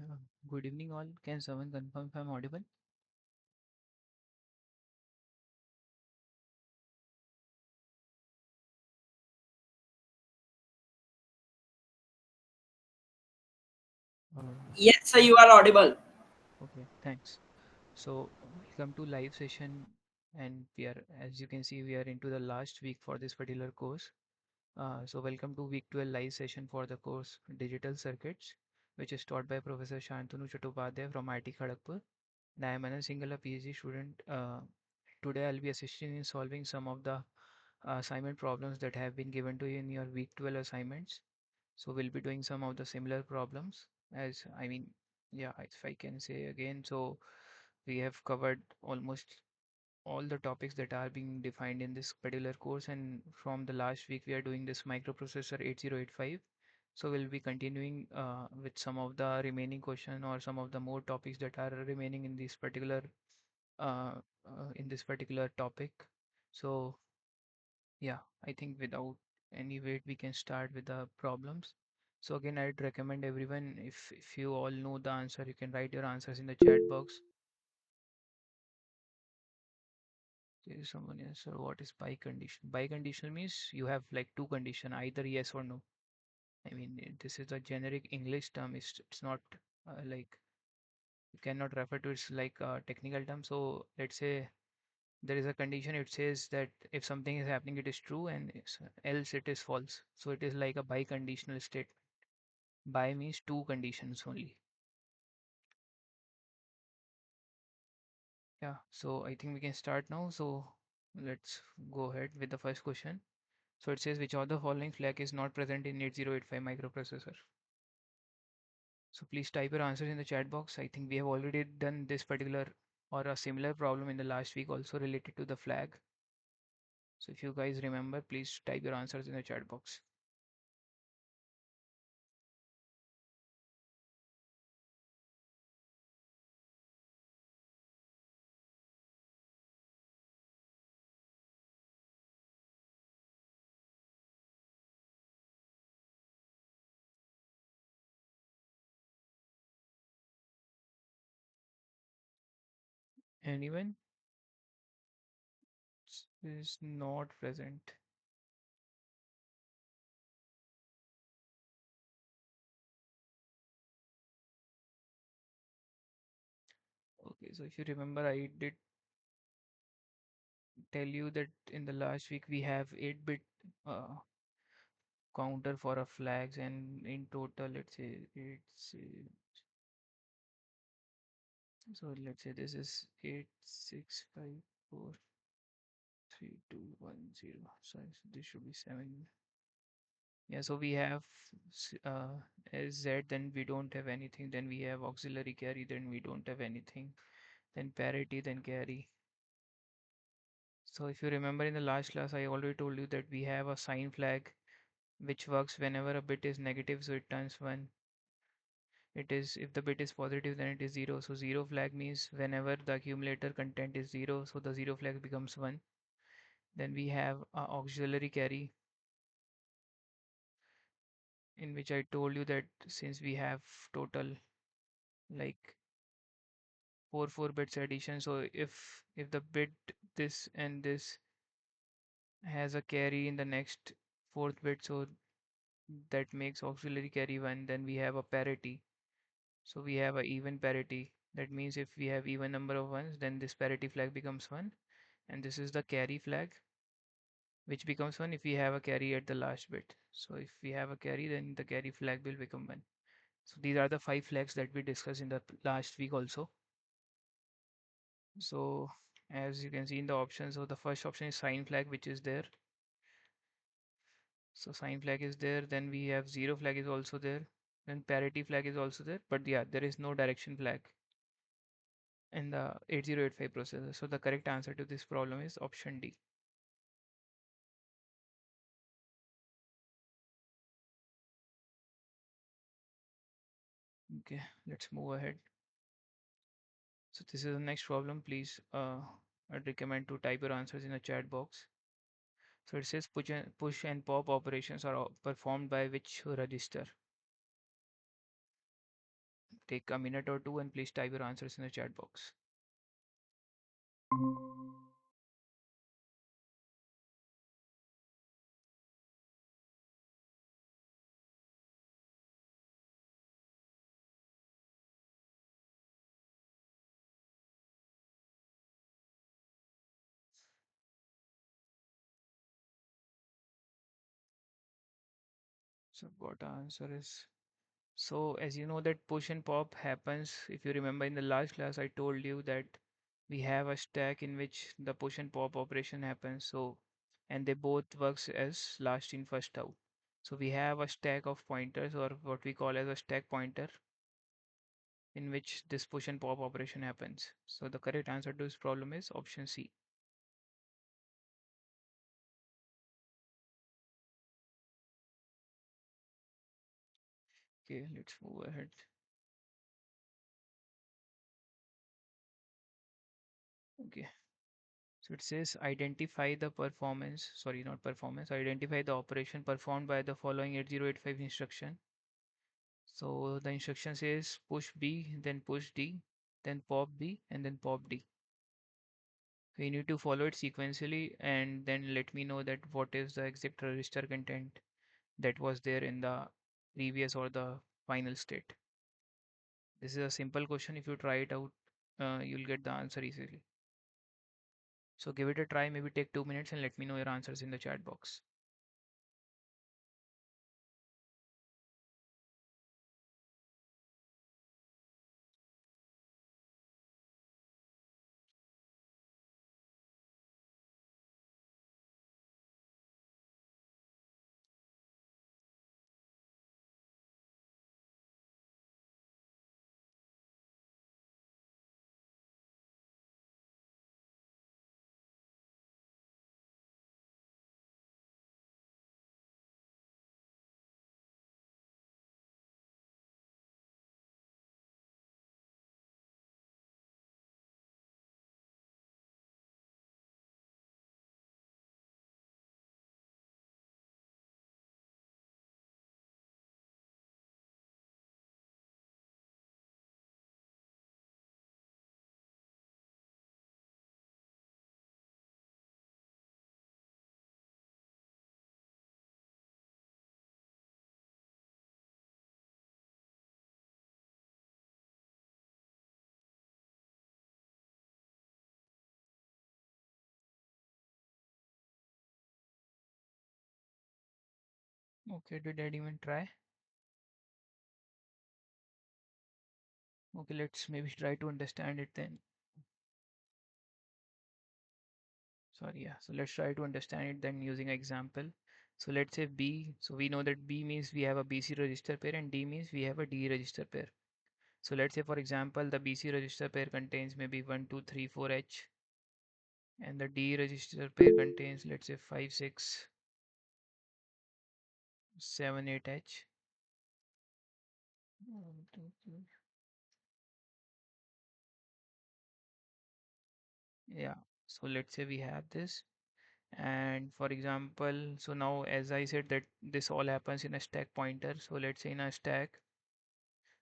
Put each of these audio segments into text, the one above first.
Yeah. Good evening, all. Can someone confirm if I'm audible? Uh, Yes, sir, you are audible. okay, thanks. So, welcome to live session, and we are, as you can see, we are into the last week for this particular course. So, welcome to week 12 live session for the course Digital Circuits, which is taught by Professor Shantanu Chattopadhyay from IIT Kharagpur. And I am Anant Singhal, a PhD student. Today, I'll be assisting in solving some of the assignment problems that have been given to you in your week 12 assignments. So we'll be doing some of the similar problems as yeah, if I can say again. So we have covered almost all the topics that are being defined in this particular course, and from the last week we are doing this microprocessor 8085. So we'll be continuing with some of the remaining question or some of the more topics that are remaining uh, in this particular topic. So yeah, I think without any wait, we can start with the problems. So again, I'd recommend everyone, if you all know the answer, you can write your answers in the chat box. There is someone else. So what is biconditional? Biconditional means you have like two condition, either yes or no. This is a generic English term. It's not like you cannot refer to it's like a technical term. So let's say there is a condition. It says that if something is happening, it is true, and else it is false. So it is like a biconditional state. By means two conditions only. Yeah, so I think we can start now. So let's go ahead with the first question. So it says which of the following flag is not present in 8085 microprocessor? So please type your answers in the chat box. I think we have already done this particular or a similar problem in the last week also related to the flag. So if you guys remember, please type your answers in the chat box. Anyone is not present. Okay, so if you remember, I did tell you that in the last week we have 8-bit uh, counter for a flags, and in total let's say it's so let's say this is 86543210. So this should be 7. Yeah, so we have as Z, then we don't have anything, then we have auxiliary carry, then we don't have anything, then parity, then carry. So if you remember in the last class I already told you that we have a sign flag which works whenever a bit is negative, so it turns 1. It is if the bit is positive, then it is 0. So 0 flag means whenever the accumulator content is 0, so the 0 flag becomes 1. Then we have a auxiliary carry, in which I told you that since we have total like 4 bits addition, so if the bit this and this has a carry in the next fourth bit, so that makes auxiliary carry 1. Then we have a parity. So we have a even parity. That means if we have even number of ones, then this parity flag becomes 1. And this is the carry flag, which becomes 1 if we have a carry at the last bit. So if we have a carry, then the carry flag will become 1. So these are the 5 flags that we discussed in the last week also. So as you can see in the options, so the first option is sign flag, which is there. So sign flag is there. Then we have 0 flag is also there. Then parity flag is also there. But yeah, there is no direction flag in the 8085 processor. So the correct answer to this problem is option D. Okay, let's move ahead. So this is the next problem. Please, I'd recommend to type your answers in the chat box. So it says push and pop operations are performed by which register? take a minute or two and please type your answers in the chat box. So what our answer is. So as you know that push and pop happens, if you remember in the last class I told you that we have a stack in which the push and pop operation happens. So and they both works as last in first out. So we have a stack of pointers or what we call as a stack pointer in which this push and pop operation happens. So the correct answer to this problem is option C. Okay, let's move ahead. Okay. So it says identify the performance, sorry, not performance, identify the operation performed by the following 8085 instruction. So the instruction says push B, then push D, then pop B, and then pop D. So you need to follow it sequentially and then let me know that what is the exact register content that was there in the previous or the final state. This is a simple question. If you try it out, you'll get the answer easily. So give it a try, maybe take 2 minutes and let me know your answers in the chat box. Okay, did anyone try? Okay, let's maybe try to understand it then. Sorry, yeah. So let's try to understand it then using an example. So let's say B. So we know that B means we have a BC register pair and D means we have a D register pair. So let's say for example the BC register pair contains maybe 1, 2, 3, 4H and the D register pair contains let's say 5, 6, 7, 8H. Yeah. So let's say we have this. And for example, so now as I said that this all happens in a stack pointer. So let's say in a stack,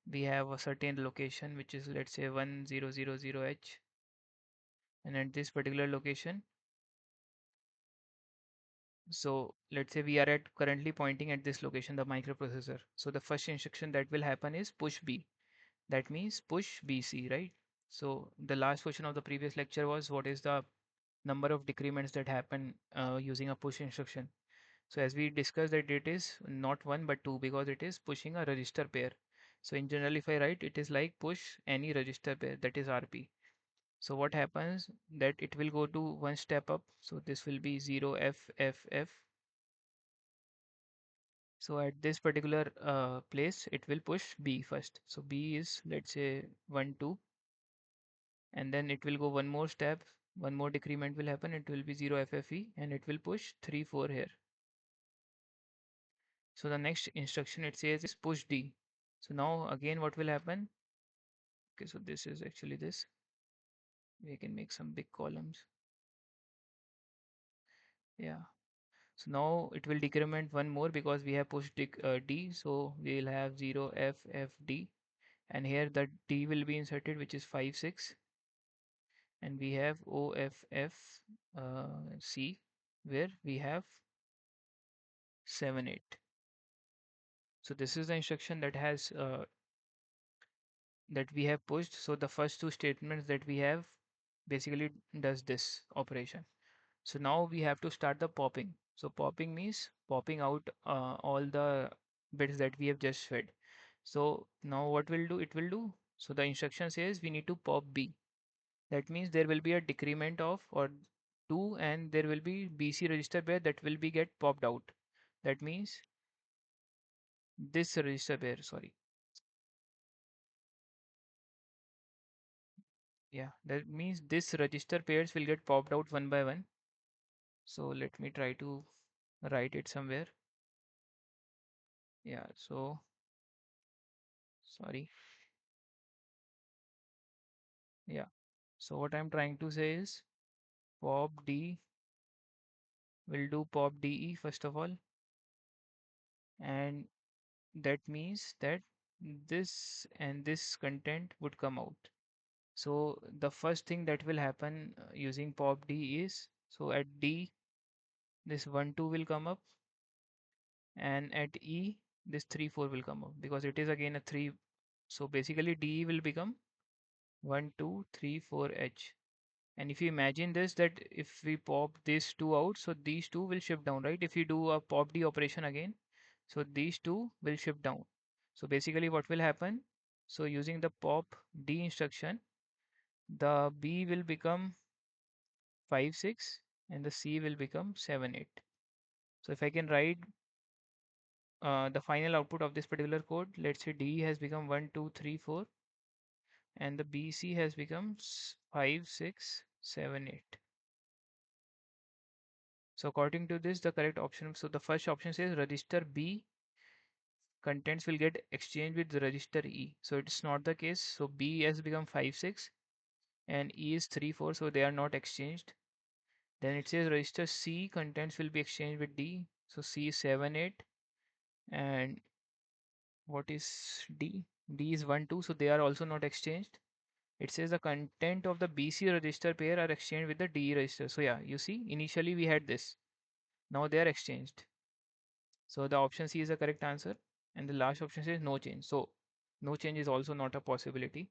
we have a certain location which is let's say 1000H. And at this particular location, so let's say we are at currently pointing at this location, the microprocessor. So the first instruction that will happen is push B. That means push BC, right? So the last question of the previous lecture was what is the number of decrements that happen using a push instruction. So as we discussed that it is not one but two because it is pushing a register pair. So in general, if I write, it is like push any register pair, that is RP. So what happens that it will go to one step up. So this will be 0FFF. So at this particular place, it will push B first. So B is let's say 1, 2, and then it will go one more step. One more decrement will happen. It will be 0FFE and it will push 3, 4 here. So the next instruction it says is push D. So now again what will happen? Okay, so this is actually this. We can make some big columns. Yeah. So now it will decrement one more because we have pushed D. So we'll have 0 F F D and here the D will be inserted, which is 5 6, and we have OFF C, where we have 7 8. So this is the instruction that has that we have pushed. So the first two statements that we have basically does this operation. So now we have to start the popping. So popping means popping out all the bits that we have just fed. So now what will do? It will do. So the instruction says we need to pop B. That means there will be a decrement of or 2, and there will be BC register pair that will be get popped out. That means this register pair, sorry. Yeah, that means this register pairs will get popped out one by one. So let me try to write it somewhere. Yeah, so sorry. Yeah. So what I'm trying to say is pop D will do pop DE first of all, and that means that this and this content would come out. So the first thing that will happen using pop D is, so at D this 1 2 will come up, and at E this 3 4 will come up because it is again a 3. So basically DE will become 1 2 3 4 H. And if you imagine this, that if we pop these two out, so these two will shift down, right? If you do a pop D operation again, so these two will shift down. So basically what will happen? So using the pop D instruction, the B will become 5 6 and the C will become 7 8. So if I can write the final output of this particular code, let's say D has become 1 2 3 4 and the BC has become 5 6 7 8. So according to this, the correct option, so the first option says register B contents will get exchanged with the register E. So it's not the case. So B has become 5 6 and E is 3 4, so they are not exchanged. Then it says register C contents will be exchanged with D. So C is 7 8, and what is D? D is 1 2, so they are also not exchanged. It says the content of the BC register pair are exchanged with the D register. So yeah, you see, initially we had this. Now they are exchanged. So the option C is the correct answer. And the last option says no change. So no change is also not a possibility.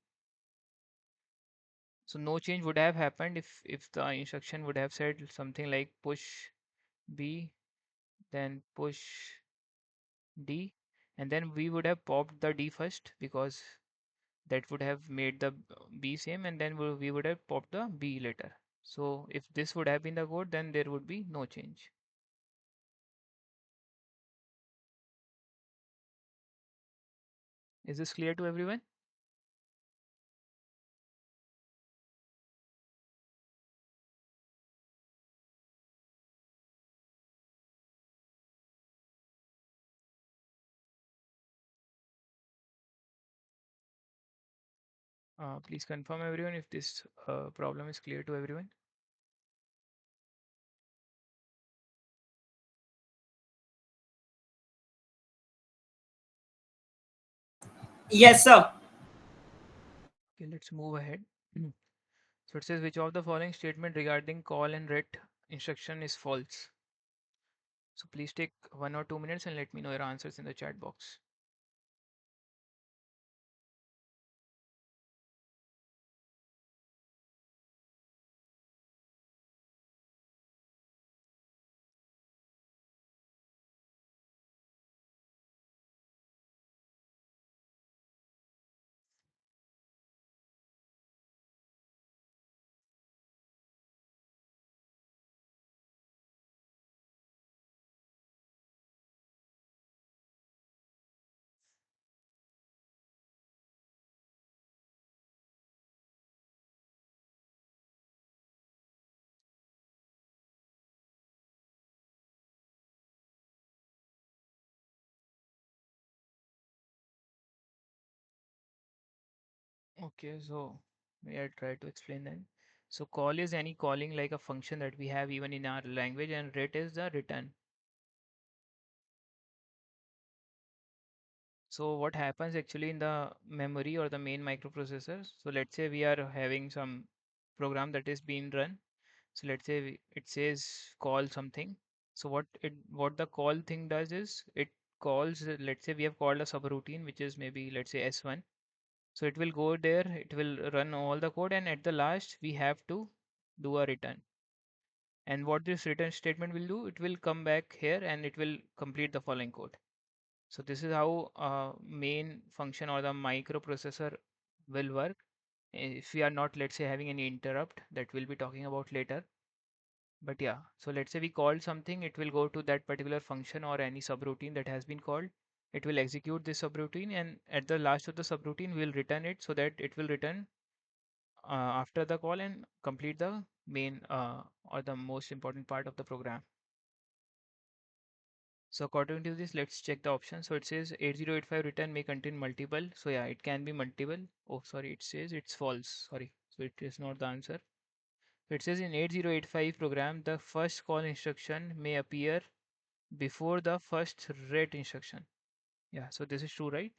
So no change would have happened if the instruction would have said something like push B, then push D, and then we would have popped the D first because that would have made the B same, and then we would have popped the B later. So if this would have been the code, then there would be no change. Is this clear to everyone? Please confirm everyone if this problem is clear to everyone. Yes, sir. Okay, let's move ahead. So it says which of the following statement regarding call and ret instruction is false. So please take 1 or 2 minutes and let me know your answers in the chat box. Okay, so may I try to explain then. So call is any calling like a function that we have even in our language, and ret is the return. So what happens actually in the memory or the main microprocessor? So let's say we are having some program that is being run. So let's say it says call something. So what the call thing does is it calls, let's say we have called a subroutine which is maybe let's say S1. So it will go there, it will run all the code, and at the last we have to do a return. And what this return statement will do, it will come back here and it will complete the following code. So this is how main function or the microprocessor will work. If we are not, let's say, having any interrupt that we'll be talking about later. But yeah, so let's say we called something, it will go to that particular function or any subroutine that has been called. It will execute this subroutine, and at the last of the subroutine, we'll return it so that it will return after the call and complete the main or the most important part of the program. So according to this, let's check the option. So it says 8085 return may contain multiple. So yeah, it can be multiple. Oh, sorry, it says it's false. Sorry. So it is not the answer. It says in 8085 program, the first call instruction may appear before the first read instruction. Yeah, so this is true, right?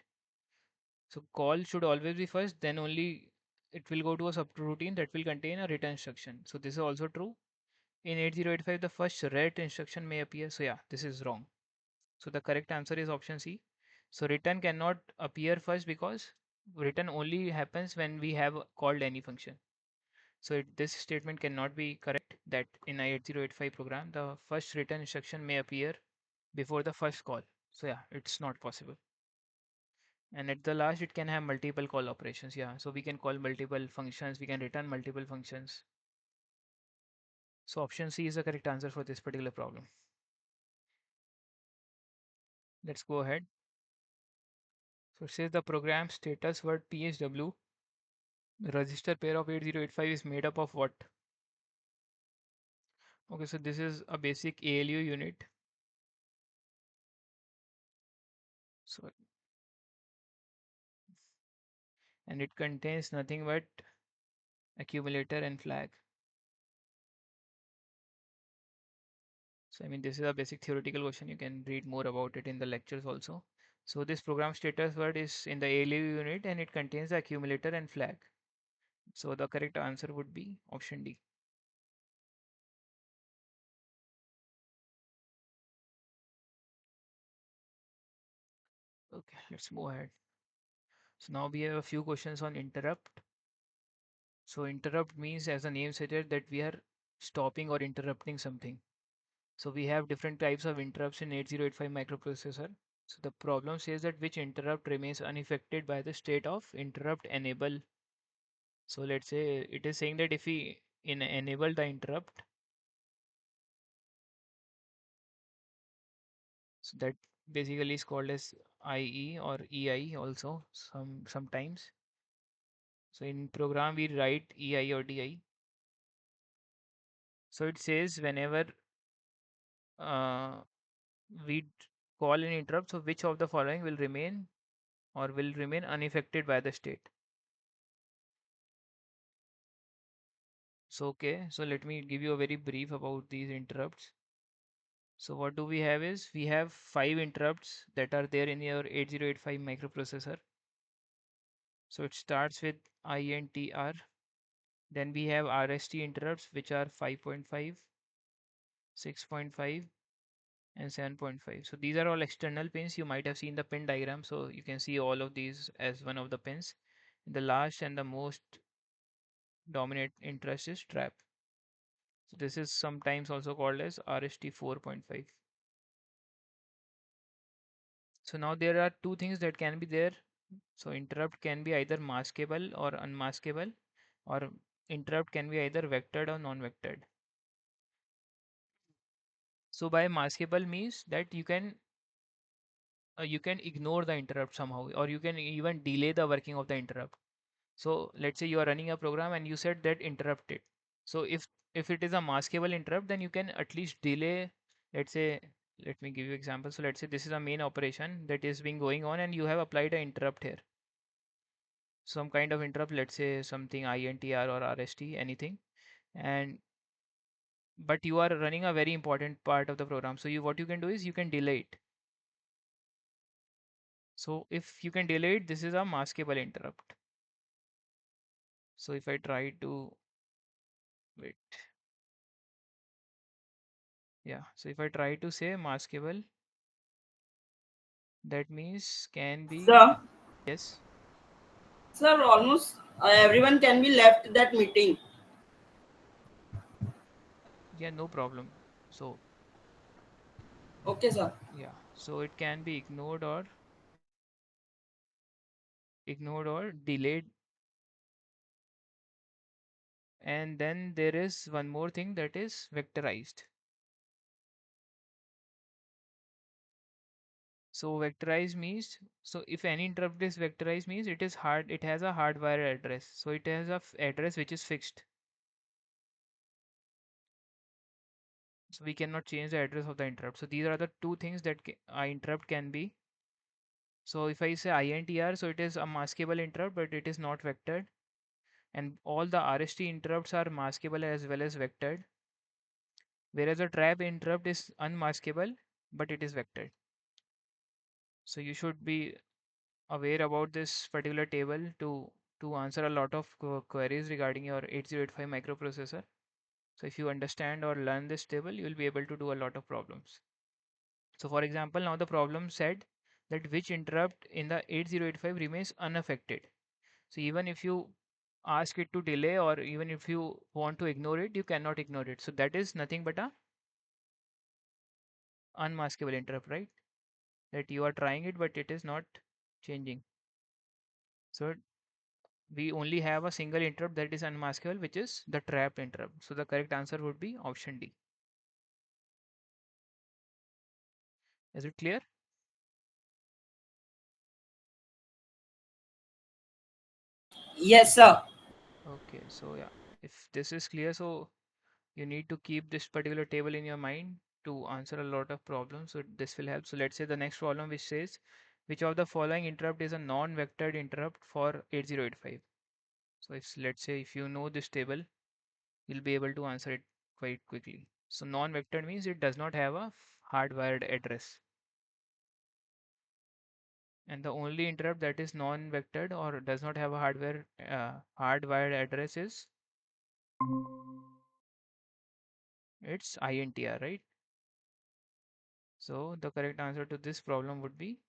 So call should always be first, then only it will go to a subroutine that will contain a return instruction. So this is also true. In 8085, the first read instruction may appear. So yeah, this is wrong. So the correct answer is option C. So return cannot appear first because return only happens when we have called any function. So this statement cannot be correct that in a 8085 program, the first return instruction may appear before the first call. So yeah, it's not possible. And at the last, it can have multiple call operations. Yeah, so we can call multiple functions, we can return multiple functions. So option C is the correct answer for this particular problem. Let's go ahead. So it says the program status word PSW, the register pair of 8085 is made up of what? Okay, so this is a basic ALU unit. So, and it contains nothing but accumulator and flag. So, I mean, this is a basic theoretical question. You can read more about it in the lectures also. So, this program status word is in the ALU unit and it contains the accumulator and flag. So, the correct answer would be option D. Okay, let's move ahead. So, now we have a few questions on interrupt. So, interrupt means, as the name suggests, that we are stopping or interrupting something. So we have different types of interrupts in 8085 microprocessor. So the problem says that which interrupt remains unaffected by the state of interrupt enable. So let's say it is saying that if we enable the interrupt, so that basically is called as IE or EI also sometimes. So in program we write EI or DI. So it says whenever uh, we call an interrupt, so which of the following will remain or will remain unaffected by the state. So, okay, so let me give you a very brief about these interrupts. So what do we have is we have 5 interrupts that are there in your 8085 microprocessor. So it starts with INTR. Then we have RST interrupts which are 5.5, 6.5 and 7.5. So these are all external pins. You might have seen the pin diagram. So you can see all of these as one of the pins. The last and the most dominant interest is trap. So this is sometimes also called as RST 4.5. So now there are two things that can be there. So interrupt can be either maskable or unmaskable, or interrupt can be either vectored or non-vectored. So by maskable means that you can ignore the interrupt somehow, or you can even delay the working of the interrupt. So let's say you are running a program and you said that interrupted. So if it is a maskable interrupt, then you can at least delay. Let's say, let me give you example. So let's say this is a main operation that is being going on, and you have applied an interrupt here, some kind of interrupt, let's say something INTR or RST, anything, and but you are running a very important part of the program. So you what you can do is you can delay it. So if you can delay it, this is a maskable interrupt. So if I try to wait, yeah. So if I try to say maskable, that means can be, Sir, yes, sir, almost everyone can be left that meeting. yeah, no problem. So Okay, sir. yeah, so it can be ignored or delayed. And then there is one more thing, that is vectorized. So vectorized means, so if any interrupt is vectorized means it has a hardwired address. So it has a address which is fixed. So we cannot change the address of the interrupt. So these are the two things that interrupt can be. So if I say INTR, so it is a maskable interrupt, but it is not vectored. And all the RST interrupts are maskable as well as vectored. Whereas a trap interrupt is unmaskable, but it is vectored. So you should be aware about this particular table to answer a lot of queries regarding your 8085 microprocessor. So if you understand or learn this table, you will be able to do a lot of problems. So for example, now the problem said that which interrupt in the 8085 remains unaffected. So even if you ask it to delay or even if you want to ignore it, you cannot ignore it. So that is nothing but a unmaskable interrupt, right? That you are trying it, but it is not changing. So we only have a single interrupt that is unmaskable, which is the trapped interrupt. So the correct answer would be option D. Is it clear? Yes, sir. Okay, so yeah, if this is clear, so you need to keep this particular table in your mind to answer a lot of problems. So this will help. So let's say the next problem which says, which of the following interrupt is a non-vectored interrupt for 8085? So if let's say if you know this table, you'll be able to answer it quite quickly. So non-vectored means it does not have a hardwired address. And the only interrupt that is non-vectored or does not have a hardwired address is it's INTR, right? So the correct answer to this problem would be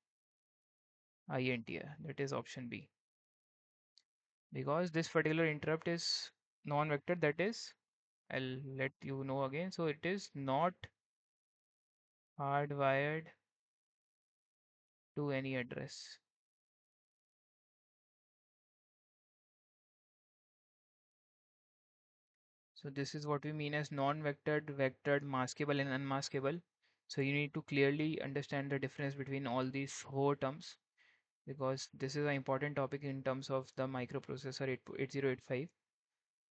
INTR. That is option B. Because this particular interrupt is non-vectored, that is, I'll let you know again. So it is not hardwired to any address. So this is what we mean as non-vectored, vectored, maskable and unmaskable. So you need to clearly understand the difference between all these four terms because this is an important topic in terms of the microprocessor 8085.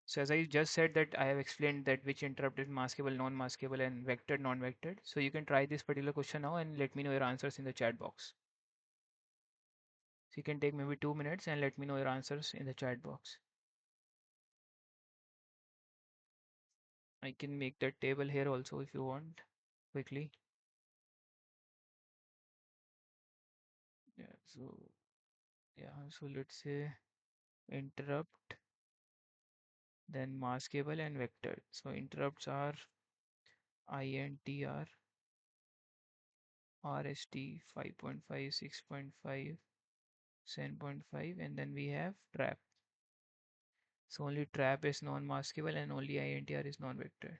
So as I just said that I have explained that which interrupt is maskable, non-maskable and vectored, non-vectored. So you can try this particular question now and let me know your answers in the chat box. So you can take maybe 2 minutes and let me know your answers in the chat box. I can make that table here also if you want quickly. Yeah, so let's say interrupt, then maskable and vectored. So interrupts are INTR, RST 5.5, 6.5, 7.5, and then we have trap. So only trap is non-maskable and only INTR is non-vectored.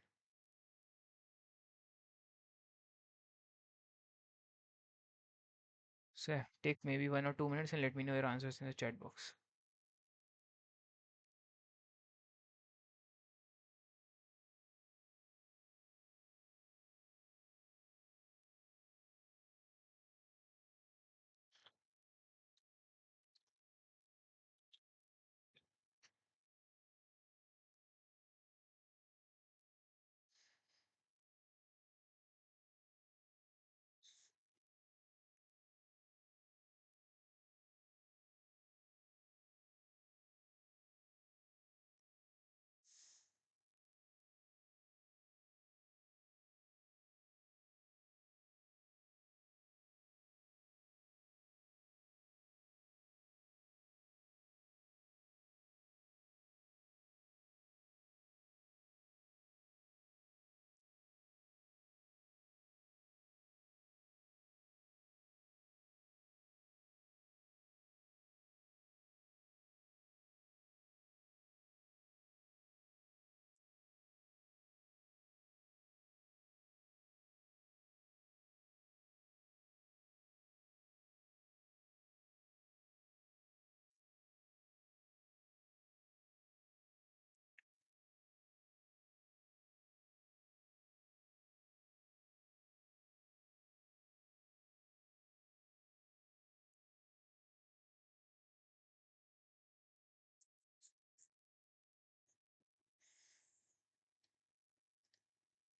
So yeah, take maybe 1 or 2 minutes and let me know your answers in the chat box.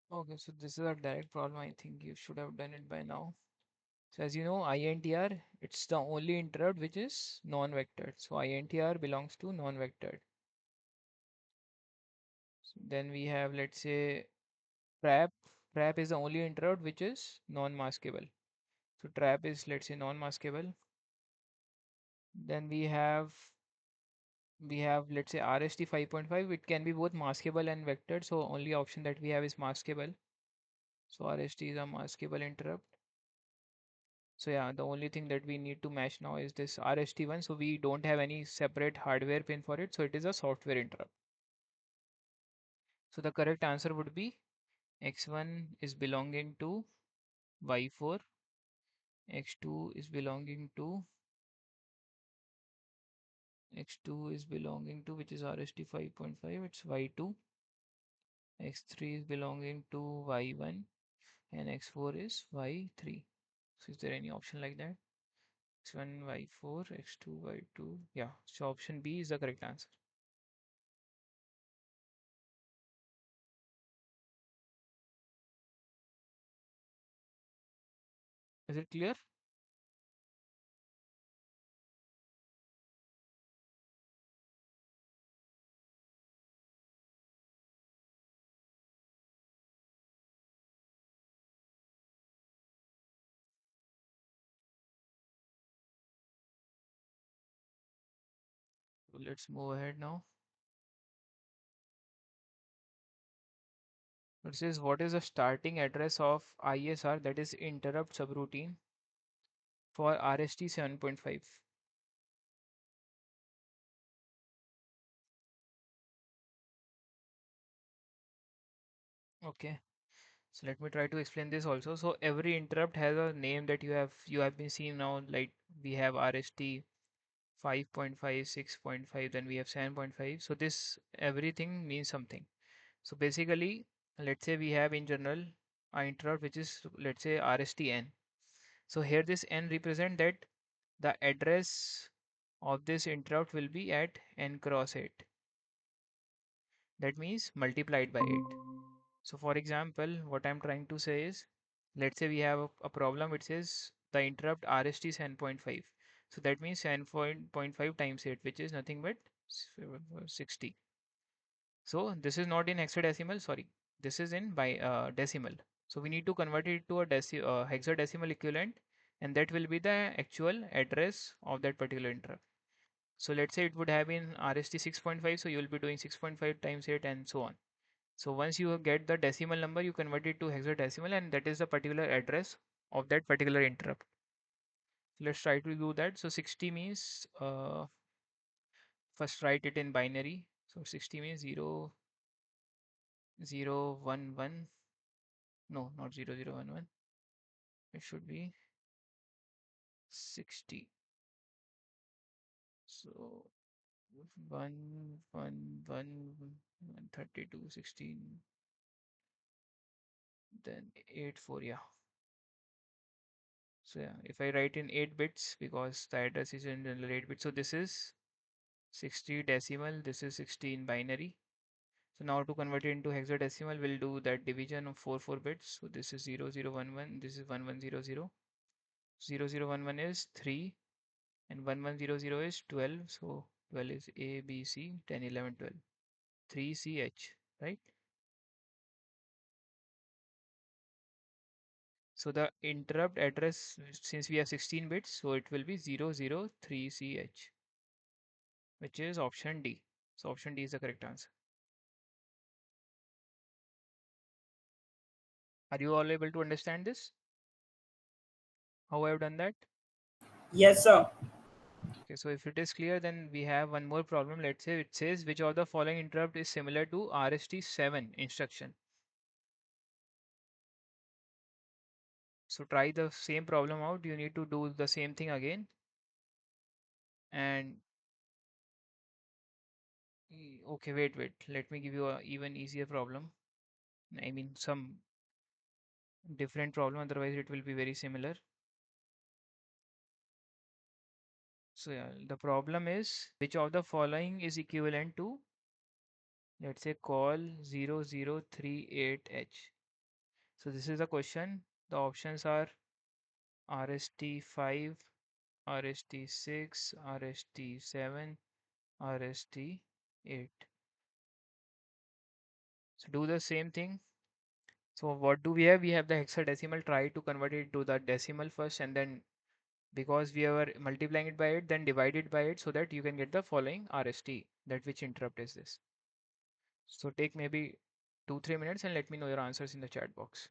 Okay, so this is a direct problem. I think you should have done it by now. So as you know, INTR, it's the only interrupt which is non-vectored. So INTR belongs to non-vectored. So then we have, let's say, trap. Trap is the only interrupt which is non-maskable. So trap is, let's say, non-maskable. Then we have let's say RST 5.5. It can be both maskable and vectored. So only option that we have is maskable. So RST is a maskable interrupt. So yeah, the only thing that we need to match now is this RST1. So we don't have any separate hardware pin for it. So it is a software interrupt. So the correct answer would be X1 is belonging to Y4, X2 is belonging to X2 is belonging to which is RST 5.5, it's Y2, X3 is belonging to Y1 and X4 is Y3. So is there any option like that? X1, Y4, X2, Y2. Yeah, so option B is the correct answer. Is it clear? So let's move ahead now. It says what is the starting address of ISR, that is interrupt subroutine, for RST 7.5? Okay, so let me try to explain this also. So every interrupt has a name that you have been seeing now. Like we have RST 5.5, 6.5, then we have 7.5. So this everything means something. So basically, let's say we have in general an interrupt which is, let's say, RSTN. So here this N represent that the address of this interrupt will be at N cross 8. That means multiplied by 8. So for example, what I'm trying to say is, let's say we have a problem which says the interrupt RST is 7.5. So that means 7.5 times 8, which is nothing but 60. So this is not in hexadecimal, sorry. This is in by decimal. So we need to convert it to a hexadecimal equivalent, and that will be the actual address of that particular interrupt. So let's say it would have been RST 6.5, so you will be doing 6.5 times 8 and so on. So once you get the decimal number, you convert it to hexadecimal, and that is the particular address of that particular interrupt. Let's try to do that. So 60 means, first write it in binary. So 60 means 0, 0, 1, 1. No, not 0, 0, 1, 1. It should be 60. So 1, 1, 1, 32, 16, then 8, 4. Yeah. So yeah, if I write in 8 bits, because the address is in general 8 bits, so this is 60 decimal, this is 60 in binary. So now to convert it into hexadecimal, we'll do that division of 4 bits. So this is 0, 0, 1, 1, this is 1, 1, 0, 0. 0, 0, 1, 1 is 3, and 1, 1, 0, 0 is 12. So 12 is A, B, C, 10, 11, 12. 3CH, right? So the interrupt address, since we have 16 bits, so it will be 003CH, which is option D. So option D is the correct answer. Are you all able to understand this? How I have done that? Yes, sir. Okay, so if it is clear, then we have one more problem. Let's say it says which of the following interrupt is similar to RST7 instruction. So try the same problem out. You need to do the same thing again. And okay, wait. Let me give you a even easier problem. I mean, some different problem, otherwise it will be very similar. So yeah, the problem is which of the following is equivalent to, let's say, call 0038H. So this is the question. The options are RST5, RST6, RST7, RST8. So do the same thing. So what do we have? We have the hexadecimal. Try to convert it to the decimal first, and then because we are multiplying it by it, then divide it by it so that you can get the following RST. That which interrupt is this? So take maybe 2-3 minutes and let me know your answers in the chat box.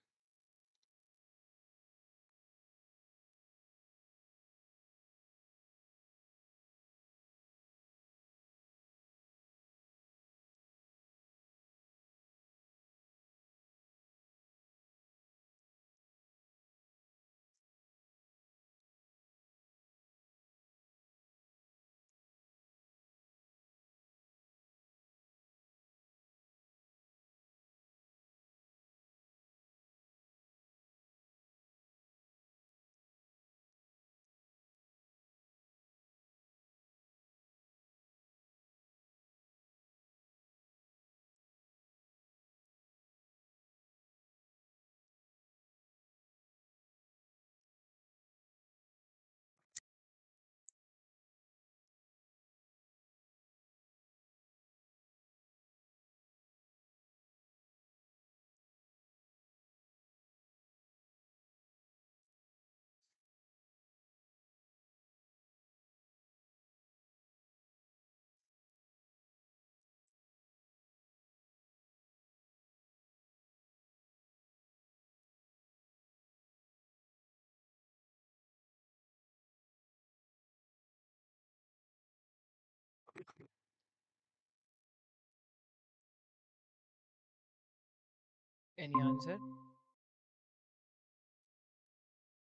Any answer?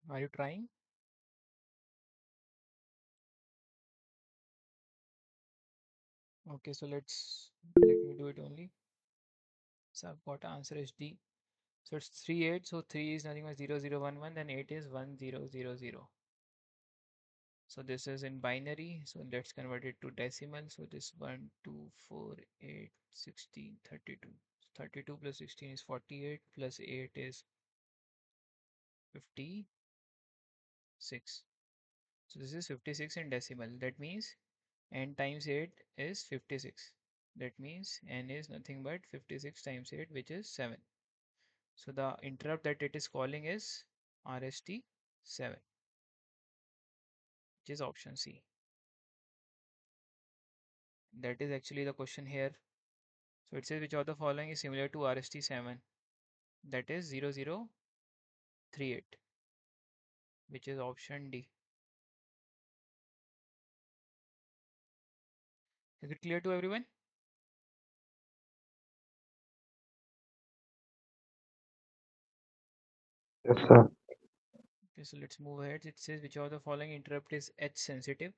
Are you trying? Okay, so let me do it only. So I've got answer is D. So it's 3 8. So 3 is nothing but 0 0 1 1. Then 8 is 1 0 0 0. So this is in binary. So let's convert it to decimal. So this 1 2 4 8 16 32. 32 plus 16 is 48 plus 8 is 56. So this is 56 in decimal. That means n times 8 is 56. That means n is nothing but 56 times 8, which is 7. So the interrupt that it is calling is RST7, which is option C. That is actually the question here. So it says which of the following is similar to RST7? That is 0038, which is option D. Is it clear to everyone? Yes, sir. Okay, so let's move ahead. It says which of the following interrupt is edge sensitive.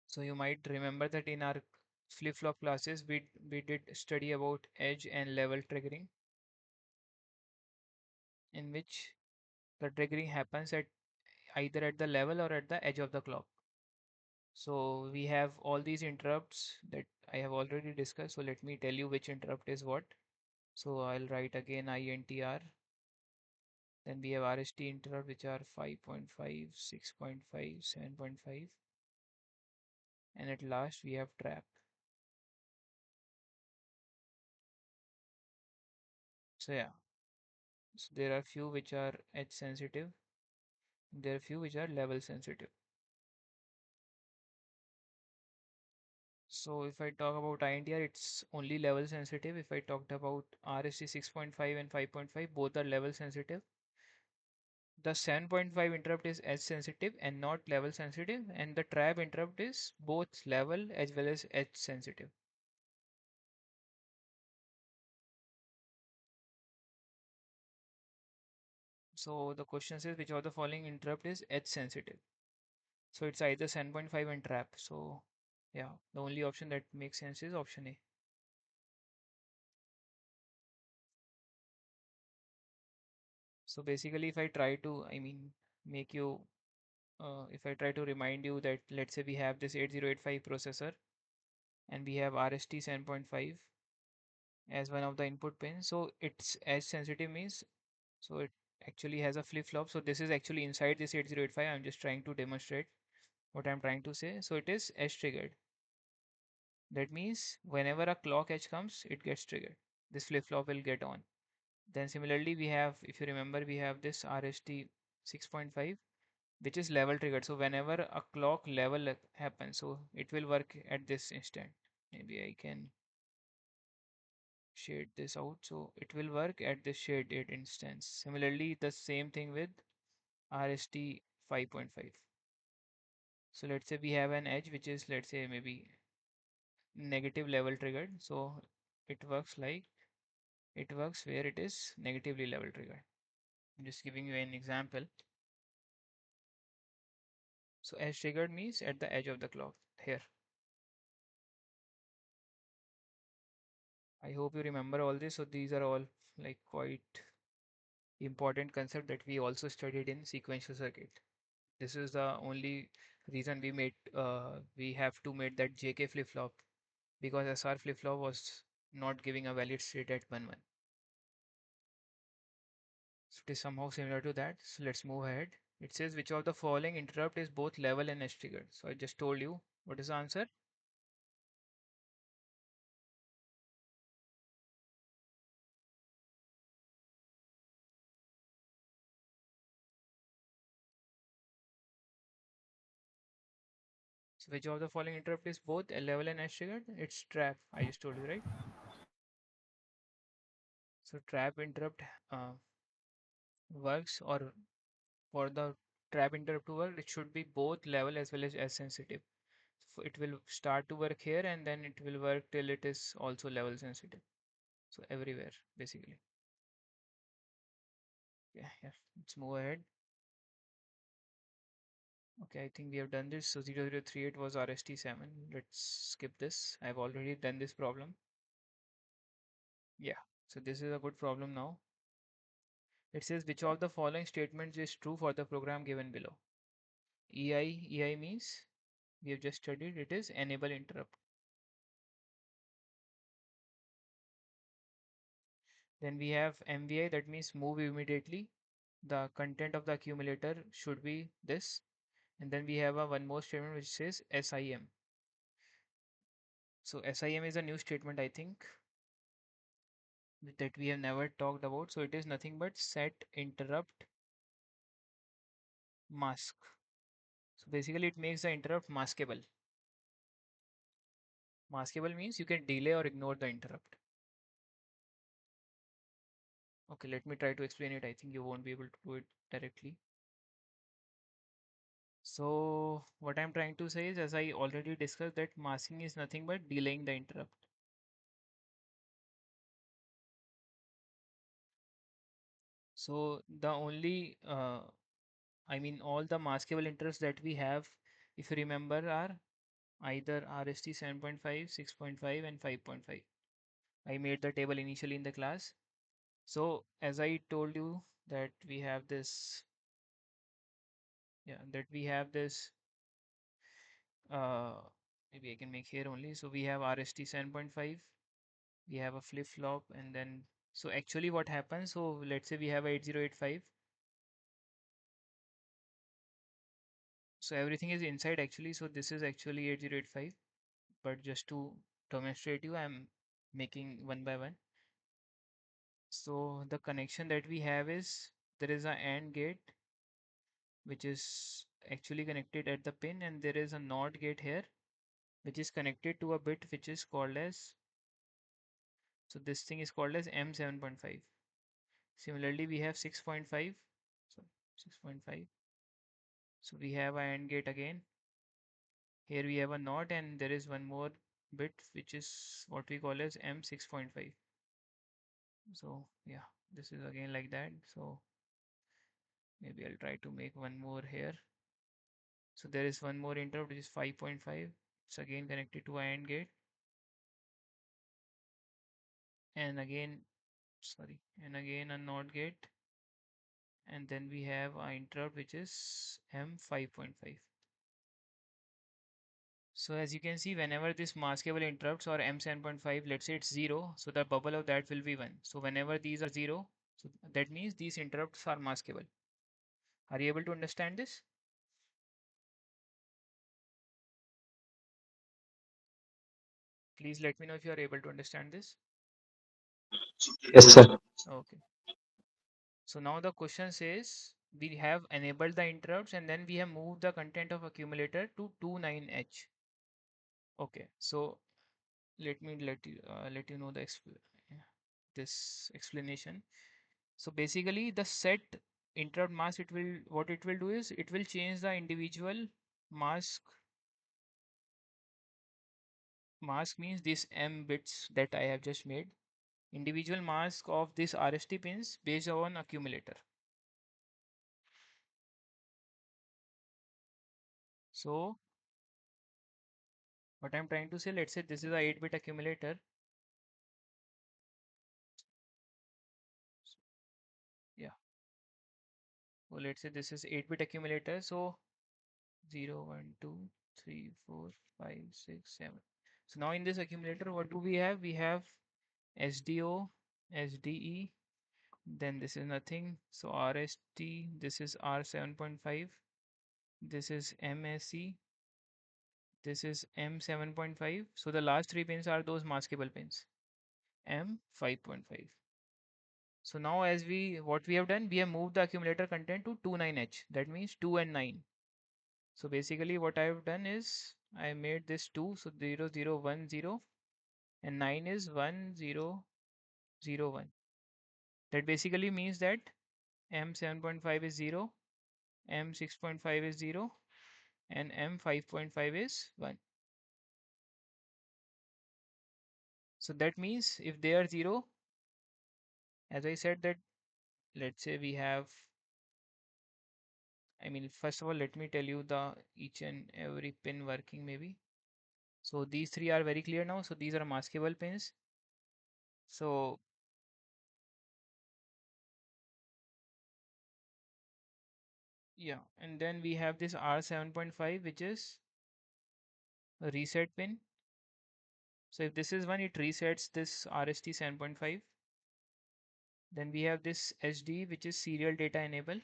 So you might remember that in our flip-flop classes, we did study about edge and level triggering, in which the triggering happens at either at the level or at the edge of the clock. So we have all these interrupts that I have already discussed. So let me tell you which interrupt is what. So I'll write again INTR. Then we have RST interrupt, which are 5.5, 6.5, 7.5. And at last we have trap. So yeah, so there are few which are edge sensitive. There are few which are level sensitive. So if I talk about INTR, it's only level sensitive. If I talked about RST 6.5 and 5.5, both are level sensitive. The 7.5 interrupt is edge sensitive and not level sensitive, and the trap interrupt is both level as well as edge sensitive. So the question says which of the following interrupt is edge sensitive. So it's either 7.5 and trap. So yeah, the only option that makes sense is option A. So basically, if I try to, make you, if I try to remind you that let's say we have this 8085 processor and we have RST 7.5. as one of the input pins. So it's edge sensitive means so it actually has a flip-flop. So this is actually inside this 8085. I'm just trying to demonstrate what I'm trying to say. So it is edge triggered. That means whenever a clock edge comes, it gets triggered. This flip-flop will get on. Then similarly, we have, if you remember, we have this RST 6.5, which is level triggered. So whenever a clock level happens, so it will work at this instant. Maybe I can shade this out. So it will work at this shaded instance. Similarly, the same thing with RST 5.5. So let's say we have an edge which is, let's say, maybe negative level triggered. So it works like it works where it is negatively level triggered. I'm just giving you an example. So edge triggered means at the edge of the clock here. I hope you remember all this. So these are all like quite important concept that we also studied in sequential circuit. This is the only reason we have to make that JK flip flop because SR flip flop was not giving a valid state at 1 1. So it is somehow similar to that. So let's move ahead. It says which of the following interrupt is both level and edge triggered. So I just told you what is the answer. So which of the following interrupt is both a level and edge triggered? It's trap. I just told you, right? So trap interrupt uh, works, or for the trap interrupt to work, it should be both level as well as sensitive. So it will start to work here and then it will work till it is also level sensitive. So everywhere basically. Yeah, yeah. Let's move ahead. Okay, I think we have done this. So 0038 was RST7. Let's skip this. I've already done this problem. Yeah. So this is a good problem now. It says which of the following statements is true for the program given below. EI means we have just studied it is enable interrupt. Then we have MVI, that means move immediately. The content of the accumulator should be this. And then we have a one more statement which says SIM. So SIM is a new statement, I think, that we have never talked about. So it is nothing but set interrupt mask. So basically it makes the interrupt maskable. Maskable means you can delay or ignore the interrupt. Okay, let me try to explain it. I think you won't be able to do it directly. So what I'm trying to say is, as I already discussed, that masking is nothing but delaying the interrupt. So the only, I mean, all the maskable interrupts that we have, if you remember, are either RST 7.5, 6.5, and 5.5. I made the table initially in the class. So as I told you that we have this, yeah, that we have this, uh, maybe I can make here only. So we have RST 7.5, we have a flip-flop, and then, so actually what happens, so let's say we have a 8085. So everything is inside actually. So this is actually 8085, but just to demonstrate you, I'm making one by one. So the connection that we have is there is a AND gate which is actually connected at the pin, and there is a NOT gate here which is connected to a bit which is called as, so this thing is called as M7.5. Similarly, we have 6.5. So 6.5. So we have a AND gate again. Here we have a NOT, and there is one more bit which is what we call as M6.5. So yeah, this is again like that. So maybe I'll try to make one more here. So there is one more interrupt which is 5.5. It's again connected to a AND gate. And again, sorry, and again a NOT gate. And then we have an interrupt which is M5.5. So as you can see, whenever this maskable interrupts or M7.5, let's say it's 0, so the bubble of that will be 1. So whenever these are 0, so that means these interrupts are maskable. Are you able to understand this? Please let me know if you are able to understand this. Yes, sir. Okay. So now the question says we have enabled the interrupts and then we have moved the content of accumulator to 29H. Okay. So let you know this explanation. So basically the set interrupt mask, it will what it will do is it will change the individual mask. Mask means this M bits that I have just made. Individual mask of this RST pins based on accumulator. So what I'm trying to say, let's say this is a 8-bit accumulator. Yeah. So let's say this is 8-bit accumulator. So 0, 1, 2, 3, 4, 5, 6, 7. So now in this accumulator, what do we have? We have SDO, SDE, then this is nothing. So RST, this is R7.5, this is MSE, this is M7.5. So the last three pins are those maskable pins, M5.5. So now what we have done, we have moved the accumulator content to 29H. That means 2 and 9. So basically what I have done is I made this 2, so 0, 0, 1, 0, and 9 is 1, 0, 0, 1. That basically means that M7.5 is 0, M6.5 is 0, and M5.5 is 1. So that means if they are 0, as I said that, let's say we have, first of all, let me tell you the each and every pin working maybe. So these three are very clear now. So these are maskable pins. So yeah, and then we have this R7.5, which is a reset pin. So if this is one, it resets this RST 7.5. Then we have this SD, which is serial data enable.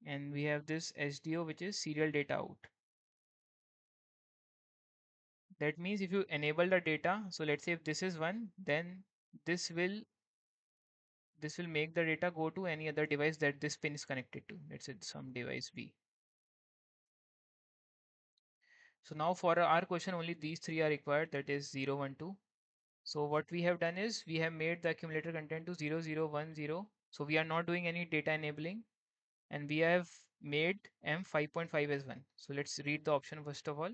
And we have this SDO, which is serial data out. That means if you enable the data, so let's say if this is one, then this will this will make the data go to any other device that this pin is connected to. Let's say some device B. So now for our question, only these three are required, that is 0, 1, 2. So what we have done is we have made the accumulator content to 0, 0, 1, 0. So we are not doing any data enabling, and we have made M5.5 as 1. So let's read the option first of all.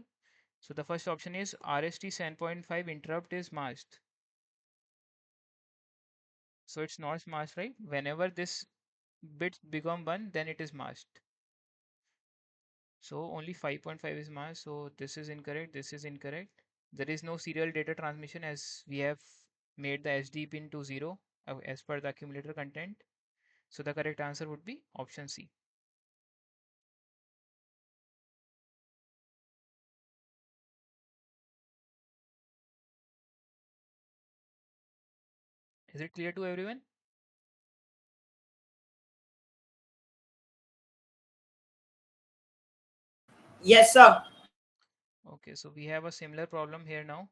So the first option is RST 7.5 interrupt is masked. So it's not masked, right? Whenever this bit become 1, then it is masked. So only 5.5 is masked. So this is incorrect. This is incorrect. There is no serial data transmission as we have made the SD pin to 0 as per the accumulator content. So the correct answer would be option C. Is it clear to everyone? Yes, sir. Okay, so we have a similar problem here now.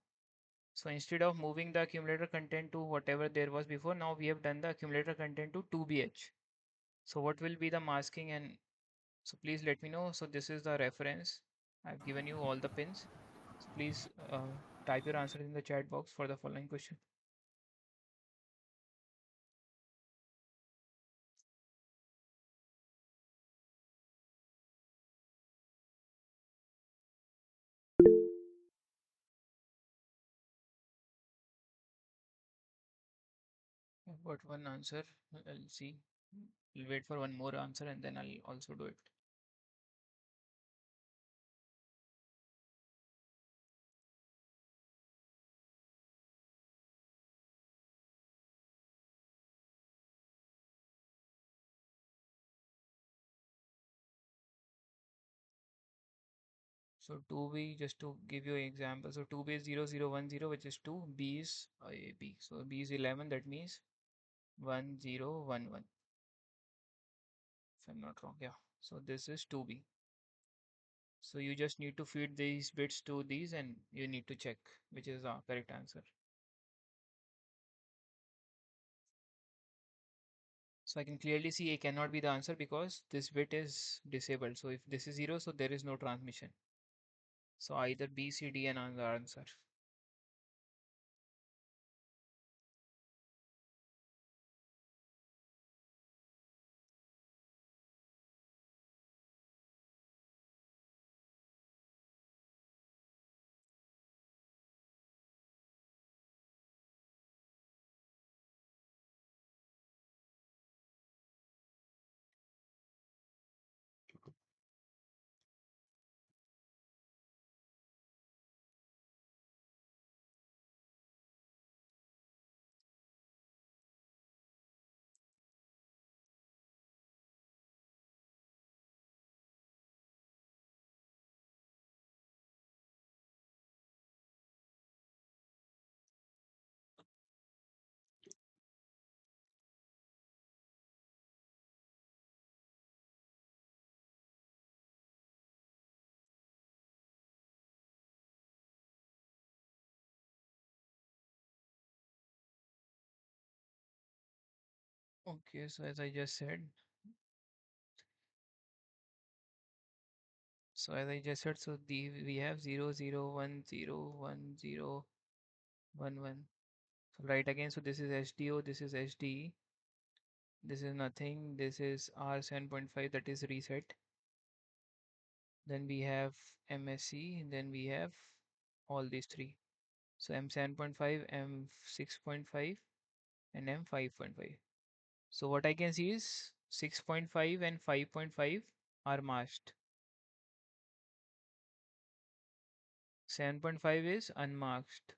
So instead of moving the accumulator content to whatever there was before, now we have done the accumulator content to 2BH. So what will be the masking, and so please let me know. So this is the reference. I've given you all the pins. So please type your answer in the chat box for the following question. I've got one answer. I'll see. We'll wait for one more answer and then I'll also do it. So 2b, just to give you an example, so 2b is 0010, which is 2, b is b. So b is 11, that means 1011, if I'm not wrong. Yeah. So this is 2b. So you just need to feed these bits to these and you need to check which is the correct answer. So I can clearly see A cannot be the answer because this bit is disabled. So if this is 0, so there is no transmission. So either B, C, D and are the answer. Okay, so as I just said, so we have 00101011. So right again, so this is HDO, this is HDE, this is nothing, this is R7.5, that is reset. Then we have MSC, then we have all these three. So M7.5, M6.5 and M5.5. So what I can see is 6.5 and 5.5 are masked. 7.5 is unmasked.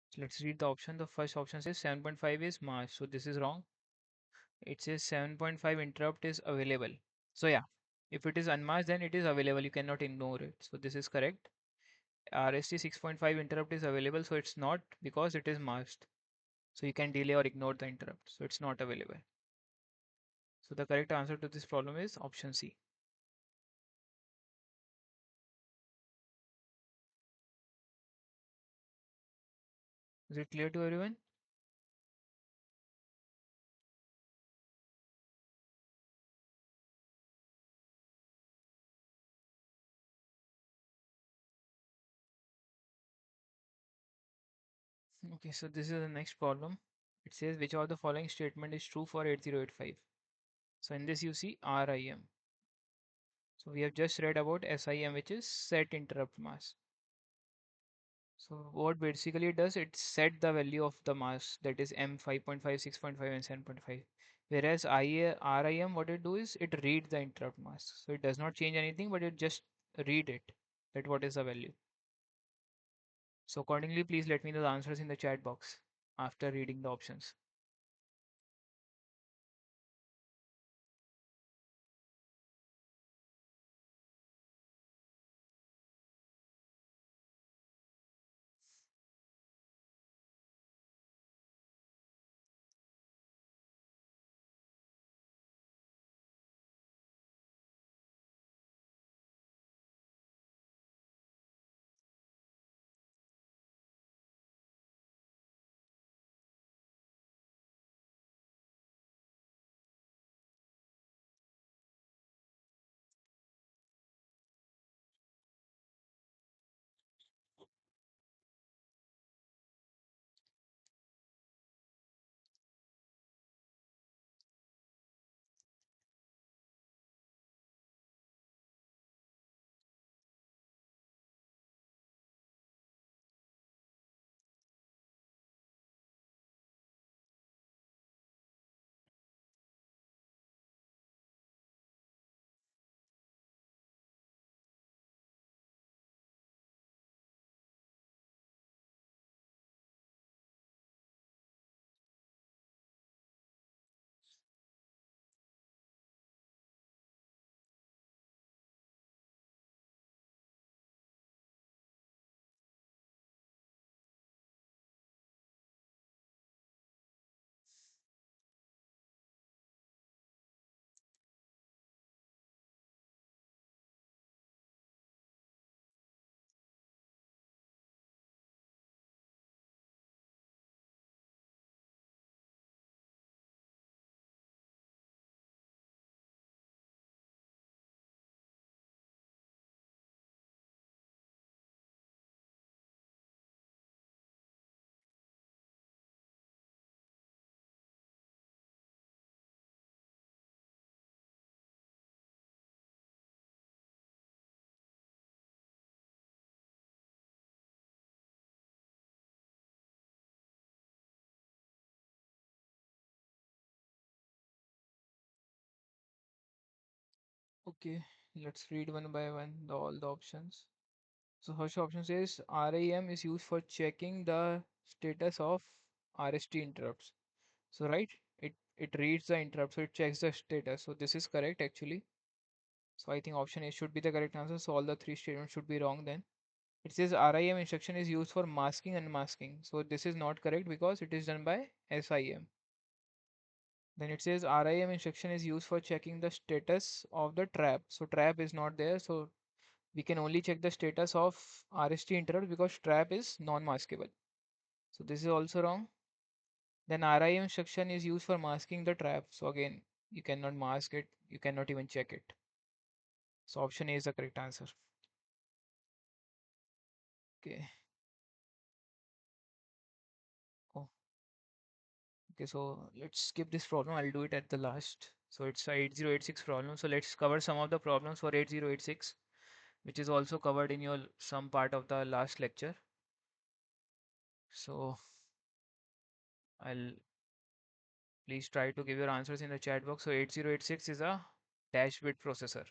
So let's read the option. The first option says 7.5 is masked. So this is wrong. It says 7.5 interrupt is available. So yeah, if it is unmasked, then it is available. You cannot ignore it. So this is correct. RST 6.5 interrupt is available. So it's not because it is masked. So you can delay or ignore the interrupt. So it's not available. So the correct answer to this problem is option C. Is it clear to everyone? Okay, so this is the next problem. It says which of the following statement is true for 8085. So in this you see RIM. So we have just read about SIM, which is set interrupt mask. So what basically it does, it set the value of the mask, that is M 5.5, 6.5 and 7.5. Whereas RIM, what it do is it read the interrupt mask. So it does not change anything, but it just read it, that what is the value. So accordingly, please let me know the answers in the chat box after reading the options. Okay, let's read one by one all the options. So first option says RAM is used for checking the status of RST interrupts. So right, it reads the interrupt, so it checks the status. So this is correct actually. So I think option A should be the correct answer. So all the three statements should be wrong then. It says RIM instruction is used for masking and unmasking. So this is not correct because it is done by SIM. Then it says RIM instruction is used for checking the status of the trap. So trap is not there. So we can only check the status of RST interrupt because trap is non-maskable. So this is also wrong. Then RIM instruction is used for masking the trap. So again, you cannot mask it. You cannot even check it. So option A is the correct answer. Okay. Oh, okay. So let's skip this problem. I'll do it at the last. So it's a 8086 problem. So let's cover some of the problems for 8086, which is also covered in your some part of the last lecture. So I'll please try to give your answers in the chat box. So 8086 is a dash bit processor.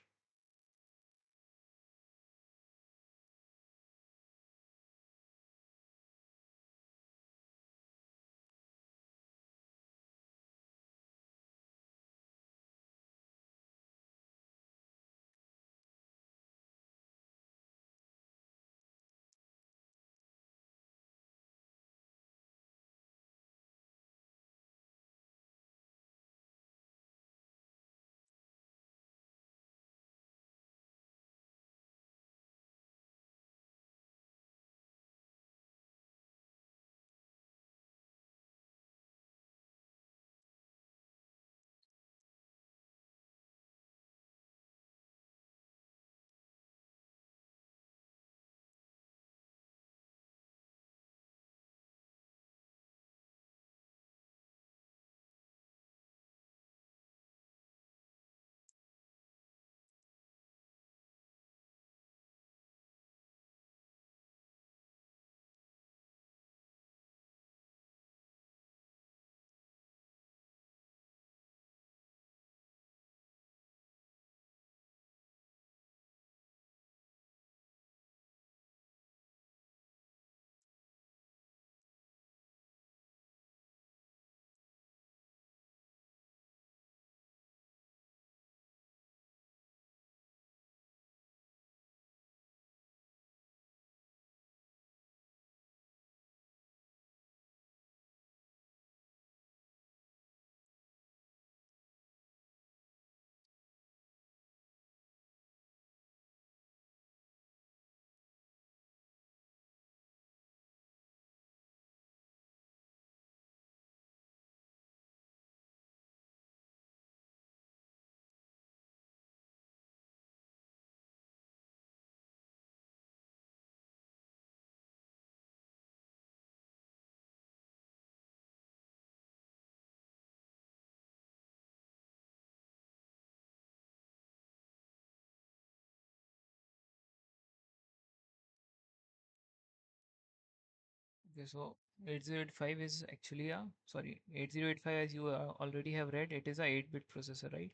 Okay, so 8085 is actually a, sorry, 8085 as you already have read, it is a 8-bit processor, right?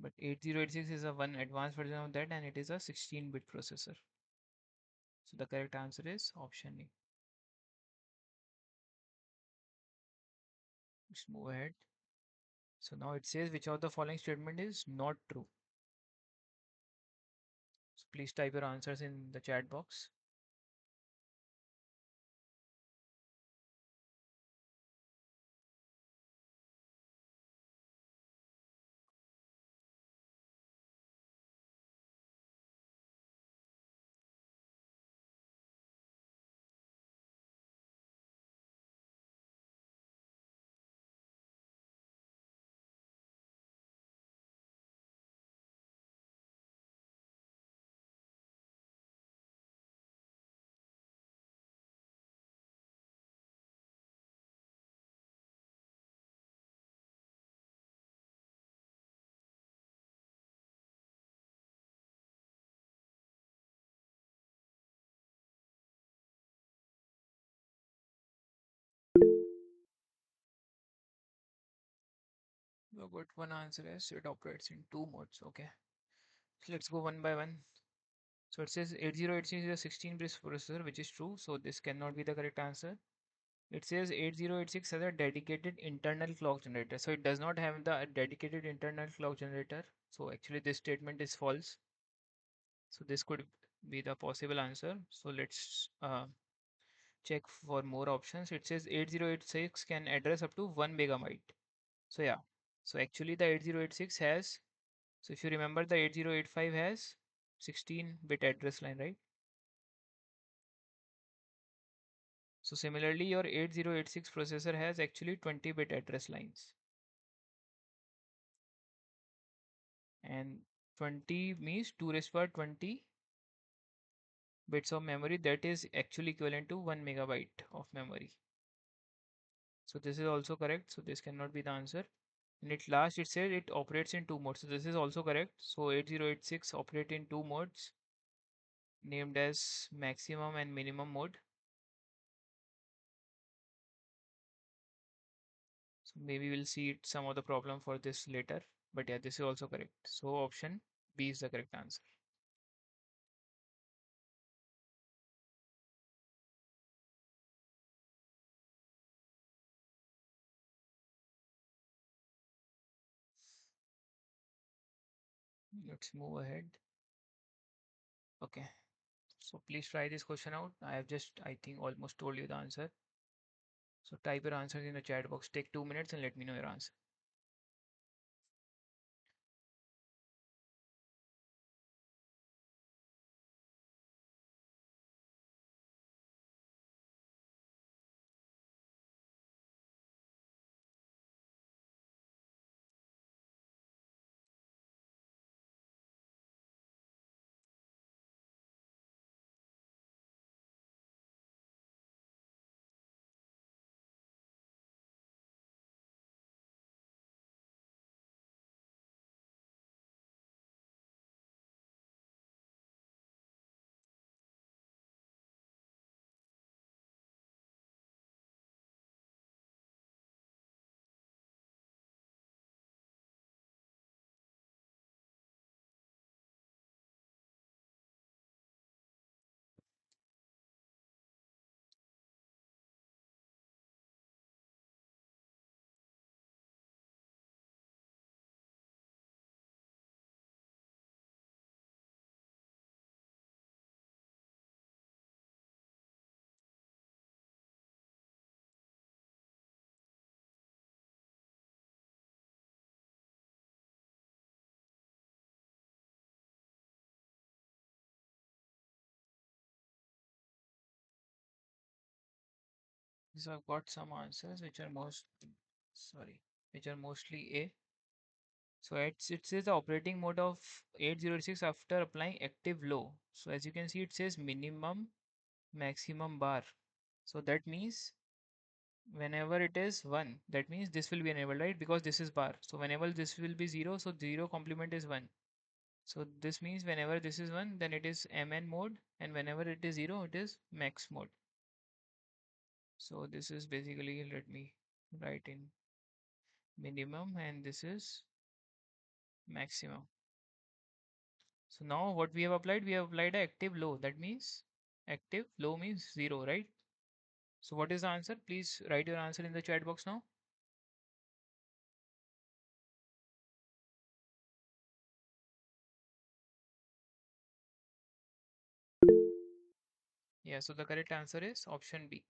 But 8086 is a one advanced version of that and it is a 16-bit processor. So the correct answer is option A. Let's move ahead. So now it says which of the following statement is not true. So please type your answers in the chat box. So got one answer is it operates in two modes. Okay. So let's go one by one. So it says 8086 is a 16-bit processor, which is true. So this cannot be the correct answer. It says 8086 has a dedicated internal clock generator. So it does not have the dedicated internal clock generator. So actually this statement is false. So this could be the possible answer. So let's check for more options. It says 8086 can address up to 1 megabyte. So yeah. So actually the 8086 has, so if you remember the 8085 has 16-bit address line, right? So similarly your 8086 processor has actually 20-bit address lines. And 20 means 2 raised power 20 bits of memory, that is actually equivalent to 1 megabyte of memory. So this is also correct. So this cannot be the answer. And at last it said it operates in two modes. So this is also correct. So 8086 operate in two modes named as maximum and minimum mode. So maybe we'll see some of the problem for this later. But yeah, this is also correct. So option B is the correct answer. Let's move ahead. Okay. So please try this question out. I have just, I think, almost told you the answer. So type your answers in the chat box. Take 2 minutes and let me know your answer. So I've got some answers which are sorry, which are mostly A. So it says the operating mode of 8086 after applying active low. So as you can see, it says minimum, maximum bar. So that means whenever it is 1, that means this will be enabled, right? Because this is bar. So whenever this will be 0, so 0 complement is 1. So this means whenever this is 1, then it is MN mode, and whenever it is 0, it is max mode. So this is basically, let me write in minimum, and this is maximum. So now what we have applied? We have applied a active low. That means active low means 0, right? So what is the answer? Please write your answer in the chat box now. Yeah, so the correct answer is option B.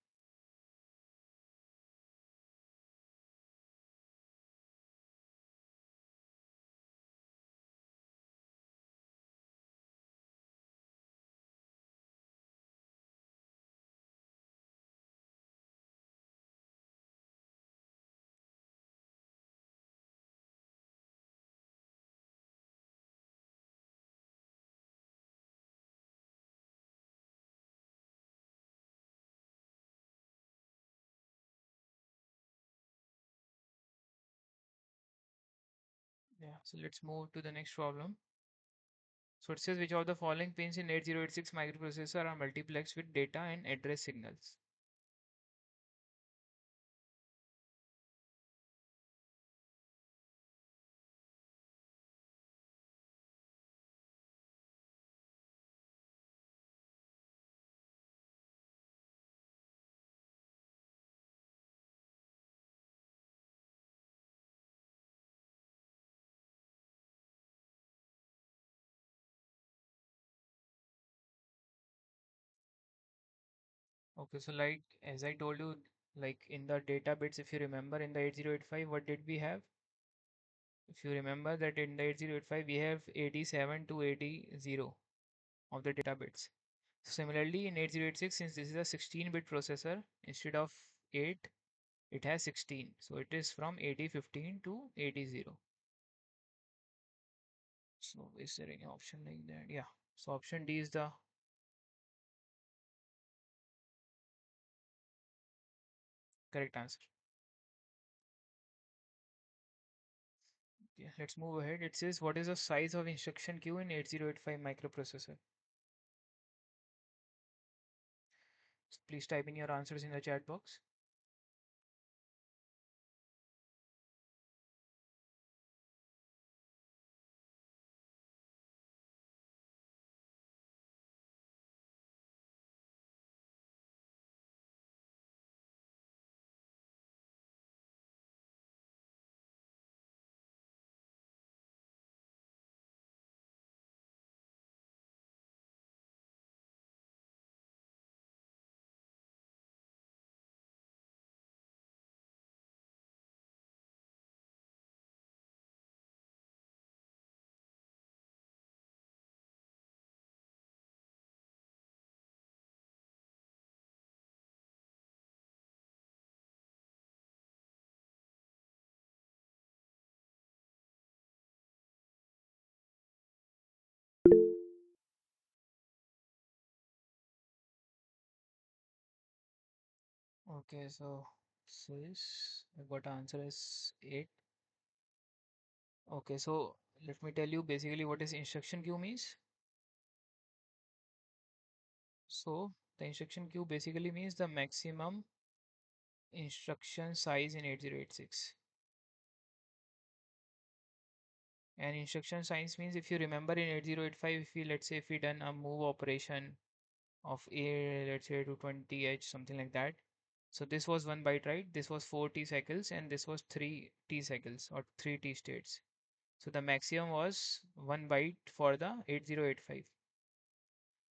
Yeah, so let's move to the next problem. So it says which of the following pins in 8086 microprocessor are multiplexed with data and address signals? Okay, so like as I told you, like in the data bits, if you remember in the 8085, what did we have? If you remember that in the 8085, we have 87 to 80 of the data bits. Similarly, in 8086, since this is a 16-bit processor, instead of 8, it has 16. So it is from 8015 to 80. So is there any option like that? Yeah. So option D is the correct answer. Okay, let's move ahead. It says, what is the size of instruction queue in 8085 microprocessor? Please type in your answers in the chat box. Okay, so says I got answer is 8. Okay, so let me tell you basically what is instruction queue means. So the instruction queue basically means the maximum instruction size in 8086. And instruction size means if you remember in 8085, if we let's say if we done a move operation of A, let's say to 20H, something like that. So this was 1 byte, right? This was 4 T cycles and this was 3 T cycles or 3 T states. So the maximum was 1 byte for the 8085.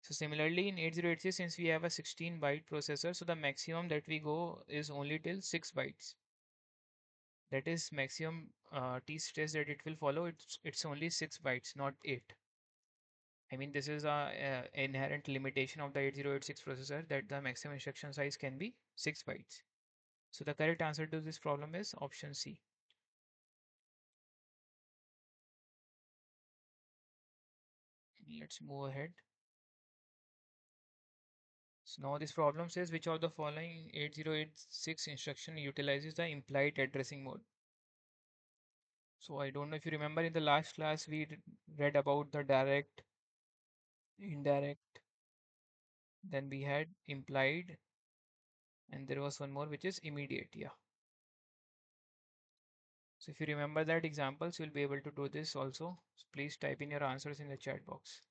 So similarly in 8086, since we have a 16 byte processor, so the maximum that we go is only till 6 bytes. That is maximum T states that it will follow. It's only 6 bytes, not 8. I mean, this is a inherent limitation of the 8086 processor that the maximum instruction size can be 6 bytes. So the correct answer to this problem is option C. Let's move ahead. So now this problem says which of the following 8086 instruction utilizes the implied addressing mode. So I don't know if you remember in the last class we read about the direct, indirect, then we had implied, and there was one more which is immediate. Yeah. So if you remember that examples, you'll be able to do this also. So please type in your answers in the chat box.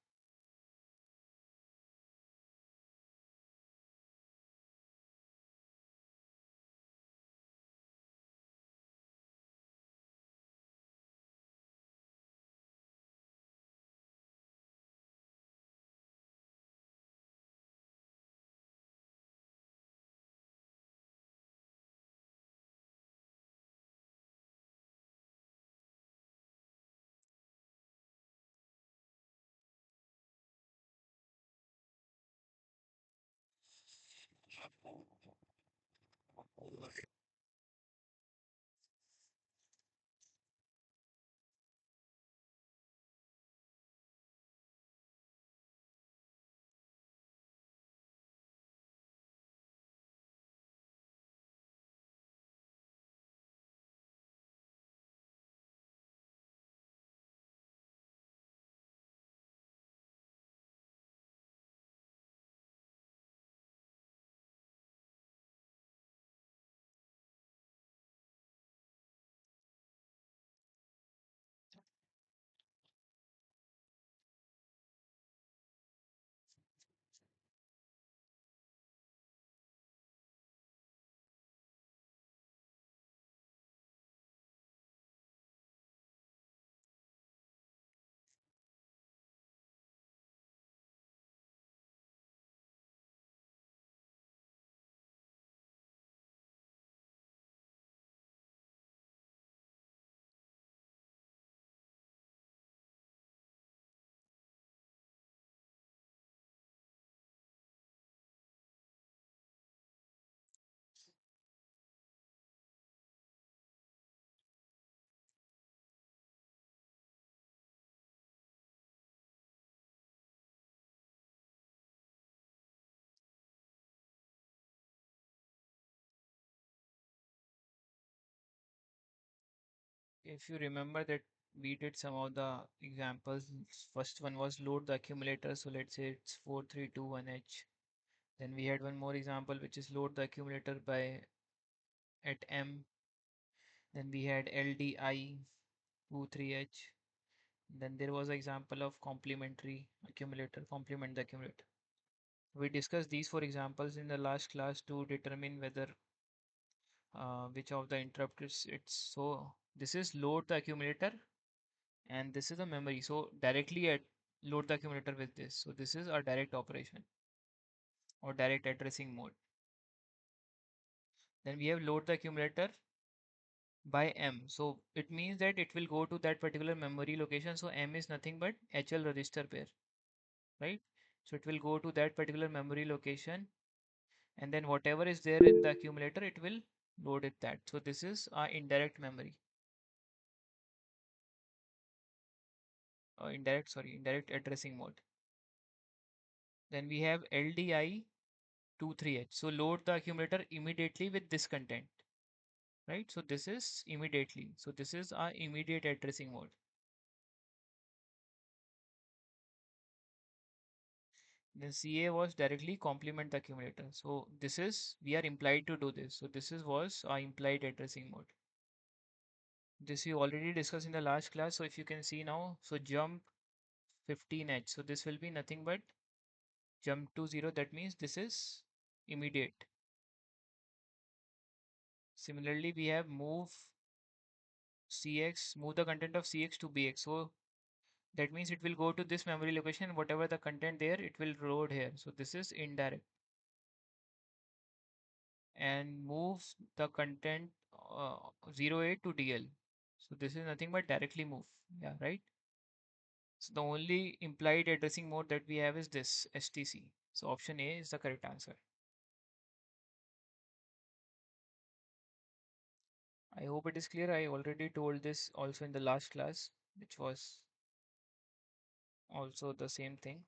If you remember that we did some of the examples, first one was load the accumulator. So let's say it's 4321H. Then we had one more example which is load the accumulator by at M. Then we had LDI 23H. Then there was an example of complementary accumulator, complement the accumulator. We discussed these four examples in the last class to determine whether which of the interrupt it's. So this is load the accumulator and this is a memory. So directly at load the accumulator with this. So this is a direct operation or direct addressing mode. Then we have load the accumulator by M. So it means that it will go to that particular memory location. So M is nothing but HL register pair, right? So it will go to that particular memory location and then whatever is there in the accumulator, it will load it that. So this is our indirect memory, indirect addressing mode. Then we have LDI 23H. So load the accumulator immediately with this content, right? So this is immediately. So this is our immediate addressing mode. Then CA was directly complement the accumulator. So this is, we are implied to do this. So this is was our implied addressing mode. This we already discussed in the last class. So if you can see now, so jump 15H. So this will be nothing but jump to 0. That means this is immediate. Similarly, we have move CX, move the content of CX to BX. So that means it will go to this memory location, whatever the content there, it will load here. So this is indirect. And move the content 08 to DL. So this is nothing but directly move. Yeah, right? So the only implied addressing mode that we have is this STC. So option A is the correct answer. I hope it is clear. I already told this also in the last class, which was also the same thing.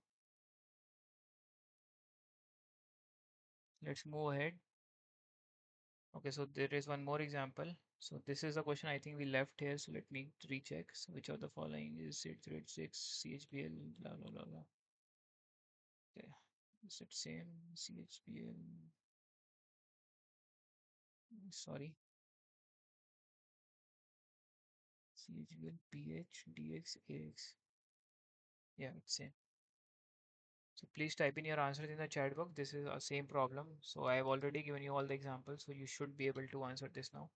Let's move ahead. Okay, so there is one more example. So this is a question I think we left here. So let me recheck. So which of the following is 806 CHBL, blah, blah, blah, blah. Okay, is it same CHBL? Sorry, CHBL, PH, DX, AX. Yeah, it's same. So please type in your answers in the chat box. This is a same problem. So I have already given you all the examples. So you should be able to answer this now.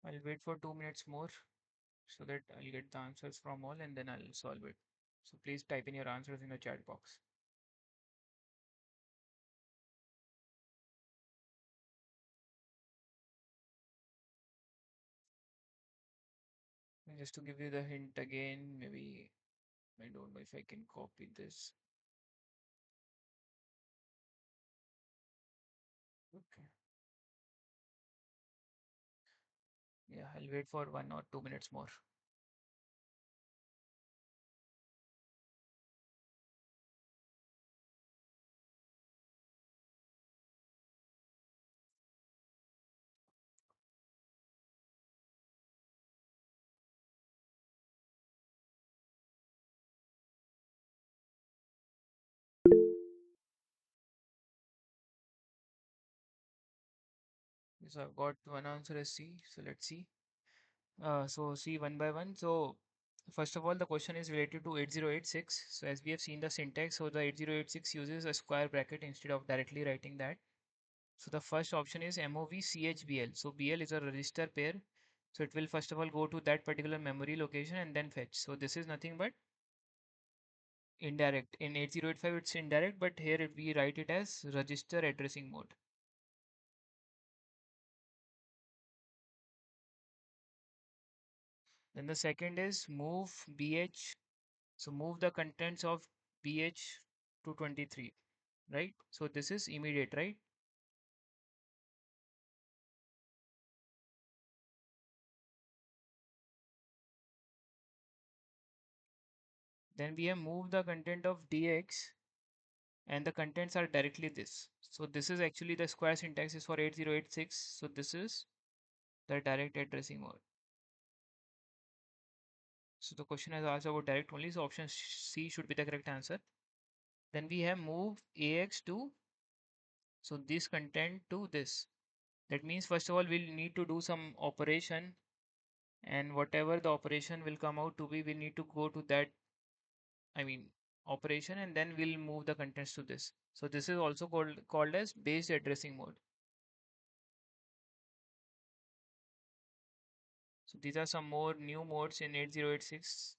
I'll wait for 2 minutes more so that I'll get the answers from all and then I'll solve it. So please type in your answers in the chat box. And just to give you the hint again, maybe I don't know if I can copy this. Okay. Yeah, I'll wait for 1 or 2 minutes more. So I've got one answer as C. So let's see. So see one by one. So first of all, the question is related to 8086. So as we have seen the syntax, so the 8086 uses a square bracket instead of directly writing that. So the first option is MOV CHBL. So BL is a register pair. So it will first of all go to that particular memory location and then fetch. So this is nothing but indirect. In 8085 it's indirect, but here we write it as register addressing mode. Then the second is move BH. So move the contents of BH to 23, right? So this is immediate, right? Then we have moved the content of DX and the contents are directly this. So this is actually the square syntax is for 8086. So this is the direct addressing mode. So the question has asked about direct only. So option C should be the correct answer. Then we have moved AX to, so this content to this. That means first of all, we'll need to do some operation, and whatever the operation will come out to be, we need to go to that, I mean, operation, and then we'll move the contents to this. So this is also called as based addressing mode. So these are some more new modes in 8086.